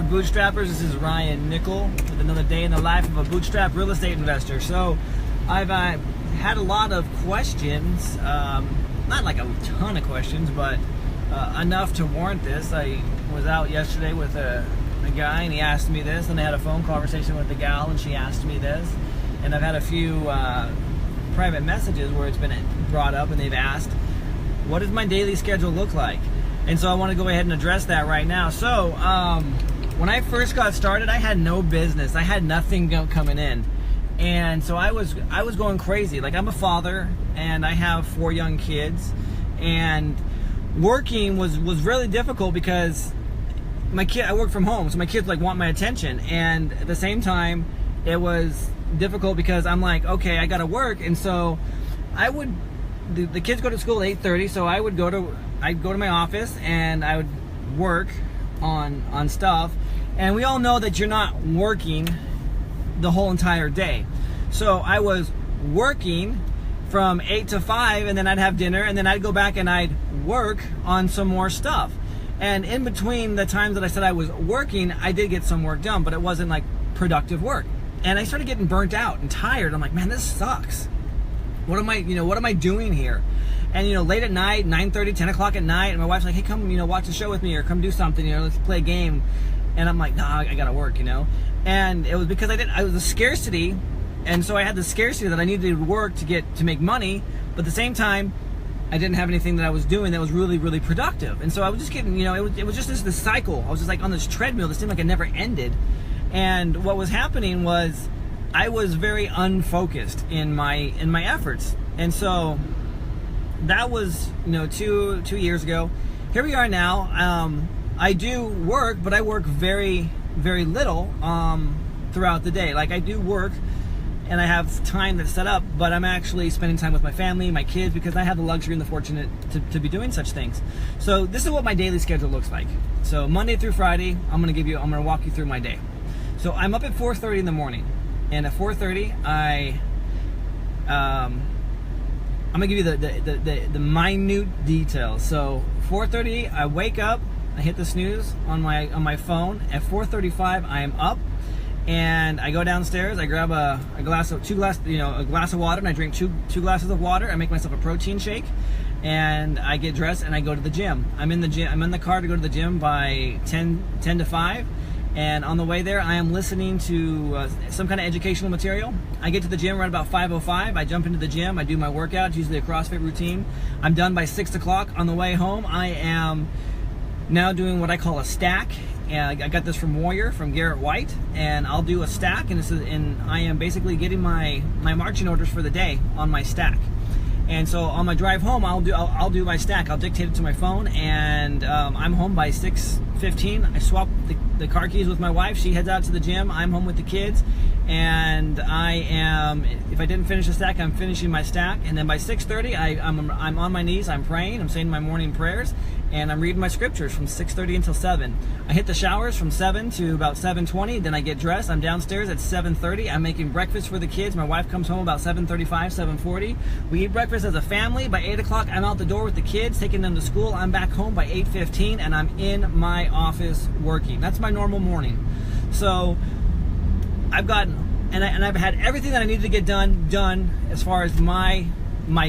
Bootstrappers? This is Ryan Nickel with another day in the life of a bootstrap real estate investor. So I've had a lot of questions, not like a ton of questions, but enough to warrant this. I was out yesterday with a guy and he asked me this, and I had a phone conversation with the gal and she asked me this, and I've had a few private messages where it's been brought up and they've asked, what does my daily schedule look like? And so I want to go ahead and address that right now. So when I first got started, I had no business. I had nothing coming in. And so I was going crazy. Like, I'm a father and I have 4 young kids, and working was really difficult because I work from home, so my kids like want my attention, and at the same time it was difficult because I'm like, okay, I gotta work. And so the kids go to school at 8:30, so I'd go to my office and I would work on stuff, and we all know that you're not working the whole entire day. So I was working from 8 to 5, and then I'd have dinner, and then I'd go back and I'd work on some more stuff. And in between the times that I said I was working, I did get some work done, but it wasn't like productive work. And I started getting burnt out and tired. I'm like, man, this sucks. What am I doing here? And late at night, 9:30, 10 o'clock at night, and my wife's like, hey, come, watch a show with me, or come do something, let's play a game. And I'm like, nah, I gotta work, And it was because I was a scarcity, and so I had the scarcity that I needed to work to make money, but at the same time, I didn't have anything that I was doing that was really, really productive. And so I was just getting, it was just this cycle. I was just like on this treadmill that seemed like it never ended. And what was happening was I was very unfocused in my efforts. And so that was, 2 years ago. Here we are now. I do work, but I work very, very little throughout the day. Like, I do work and I have time that's set up, but I'm actually spending time with my family, my kids, because I have the luxury and the fortunate to be doing such things. So this is what my daily schedule looks like. So Monday through Friday, I'm gonna walk you through my day. So I'm up at 4:30 in the morning, and at 4:30 I'm gonna give you the minute details. So 4:30 I wake up, I hit the snooze on my phone. At 4:35 I am up, and I go downstairs. I grab a glass of water, and I drink two glasses of water. I make myself a protein shake, and I get dressed and I go to the gym. I'm in the car to go to the gym by 10 to 5. And on the way there, I am listening to some kind of educational material. I get to the gym right about 5:05. I jump into the gym. I do my workout, it's usually a CrossFit routine. I'm done by 6 o'clock. On the way home, I am now doing what I call a stack. And I got this from Warrior, from Garrett White. And I'll do a stack, and I am basically getting my marching orders for the day on my stack. And so on my drive home, I'll do my stack. I'll dictate it to my phone, and I'm home by 6:15. I swap the car keys with my wife. She heads out to the gym. I'm home with the kids, and if I didn't finish the stack, I'm finishing my stack. And then by 6:30, I'm on my knees. I'm praying. I'm saying my morning prayers, and I'm reading my scriptures from 6:30 until 7. I hit the showers from 7 to about 7:20. Then I get dressed. I'm downstairs at 7:30. I'm making breakfast for the kids. My wife comes home about 7:35, 7:40. We eat breakfast as a family. By 8 o'clock, I'm out the door with the kids, taking them to school. I'm back home by 8:15, and I'm in my office working. That's my normal morning. So I've had everything that I needed to get done as far as my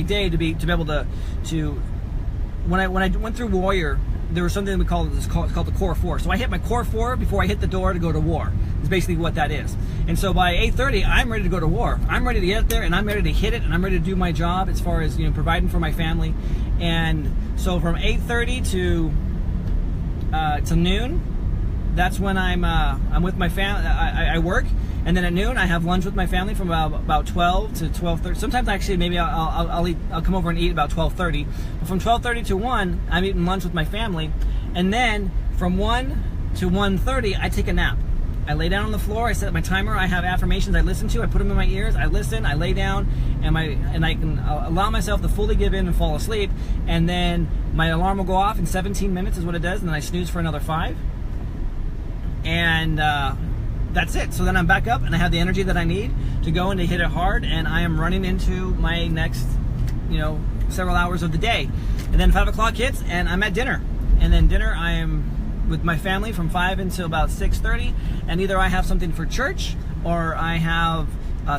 day to be able to. When I went through Warrior, there was something it's called the Core 4. So I hit my Core 4 before I hit the door to go to war. It's basically what that is. And so by 8:30, I'm ready to go to war. I'm ready to get there, and I'm ready to hit it, and I'm ready to do my job as far as providing for my family. And so from 8:30 to noon, that's when I'm with my family. I work, and then at noon I have lunch with my family from about 12 to 12:30. Sometimes actually maybe I'll come over and eat about 12:30. But from 12:30 to 1, I'm eating lunch with my family, and then from 1 to 1:30 I take a nap. I lay down on the floor. I set my timer. I have affirmations I listen to. I put them in my ears. I listen. I lay down, and I can allow myself to fully give in and fall asleep. And then my alarm will go off in 17 minutes is what it does, and then I snooze for another 5. And that's it. So then I'm back up, and I have the energy that I need to go and to hit it hard, and I am running into my next, several hours of the day. And then 5 o'clock hits, and I'm at dinner. And then dinner, I am with my family from 5 until about 6:30, and either I have something for church or I have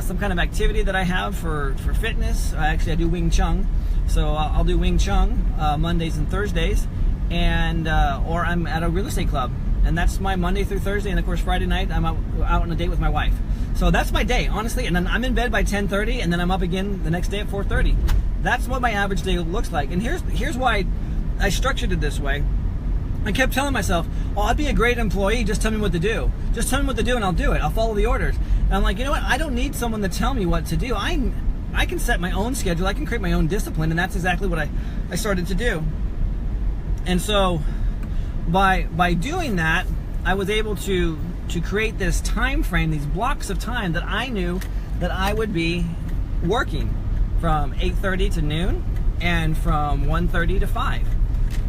some kind of activity that I have for fitness. Actually, I do Wing Chun, so I'll do Wing Chun Mondays and Thursdays, and or I'm at a real estate club, and that's my Monday through Thursday, and of course Friday night I'm out on a date with my wife. So that's my day, honestly, and then I'm in bed by 10:30, and then I'm up again the next day at 4:30. That's what my average day looks like, and here's why I structured it this way. I kept telling myself, oh, I'd be a great employee, just tell me what to do. Just tell me what to do and I'll do it. I'll follow the orders. And I'm like, you know what? I don't need someone to tell me what to do. I can set my own schedule. I can create my own discipline, and that's exactly what I started to do. And so by doing that, I was able to create this time frame, these blocks of time that I knew that I would be working from 8:30 to noon and from 1:30 to 5.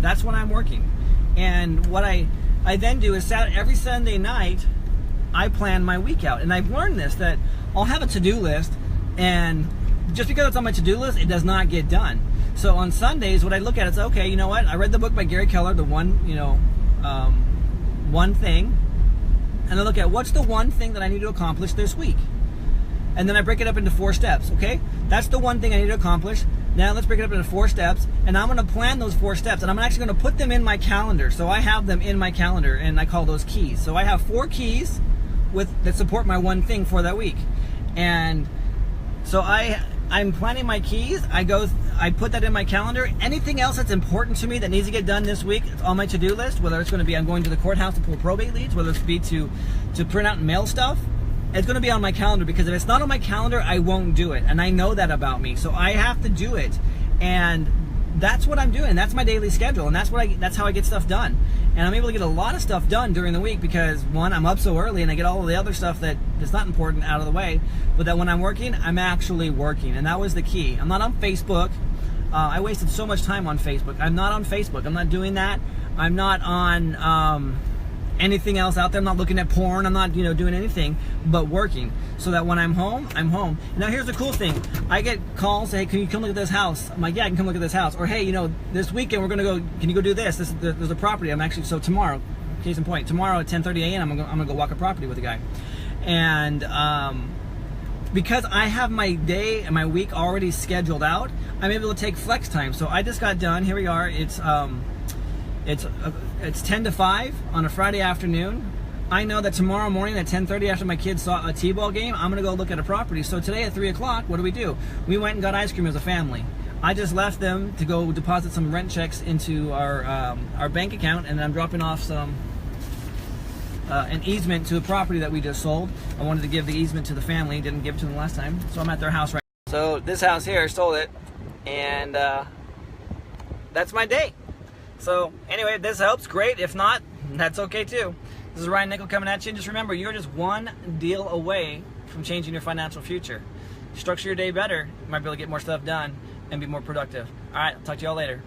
That's when I'm working. And what I then do is every Sunday night, I plan my week out. And I've learned this, that I'll have a to-do list, and just because it's on my to-do list, it does not get done. So on Sundays, what I look at is, okay, you know what? I read the book by Gary Keller, the one thing, and I look at what's the one thing that I need to accomplish this week. And then I break it up into 4 steps, okay? That's the one thing I need to accomplish. Now let's break it up into 4 steps, and I'm going to plan those 4 steps, and I'm actually going to put them in my calendar. So I have them in my calendar, and I call those keys. So I have 4 keys that support my one thing for that week. And so I'm planning my keys. I put that in my calendar. Anything else that's important to me that needs to get done this week on my to-do list, whether it's going to be I'm going to the courthouse to pull probate leads, whether it's be to print out and mail stuff, it's going to be on my calendar, because if it's not on my calendar, I won't do it. And I know that about me. So I have to do it. And that's what I'm doing. That's my daily schedule. And that's how I get stuff done. And I'm able to get a lot of stuff done during the week because, one, I'm up so early and I get all of the other stuff that is not important out of the way. But that when I'm working, I'm actually working. And that was the key. I'm not on Facebook. I wasted so much time on Facebook. I'm not on Facebook. I'm not doing that. I'm not on anything else out there. I'm not looking at porn. I'm not, doing anything but working, so that when I'm home, I'm home. Now here's the cool thing. I get calls, hey, can you come look at this house? I'm like, yeah, I can come look at this house. Or, hey, this weekend we're gonna go, can you go do this? There's a property. So tomorrow, case in point, tomorrow at 10:30 a.m. I'm gonna go walk a property with a guy. And because I have my day and my week already scheduled out, I'm able to take flex time. So I just got done, here we are, it's 10 to 5 on a Friday afternoon. I know that tomorrow morning at 10:30, after my kids saw a T-ball game, I'm gonna go look at a property. So today at 3 o'clock, what do? We went and got ice cream as a family. I just left them to go deposit some rent checks into our bank account, and I'm dropping off an easement to a property that we just sold. I wanted to give the easement to the family, didn't give it to them last time, so I'm at their house right now. So this house here, sold it, and that's my day. So anyway, if this helps, great. If not, that's okay too. This is Ryan Nickel coming at you, and just remember, you're just one deal away from changing your financial future. Structure your day better, you might be able to get more stuff done and be more productive. All right, I'll talk to y'all later.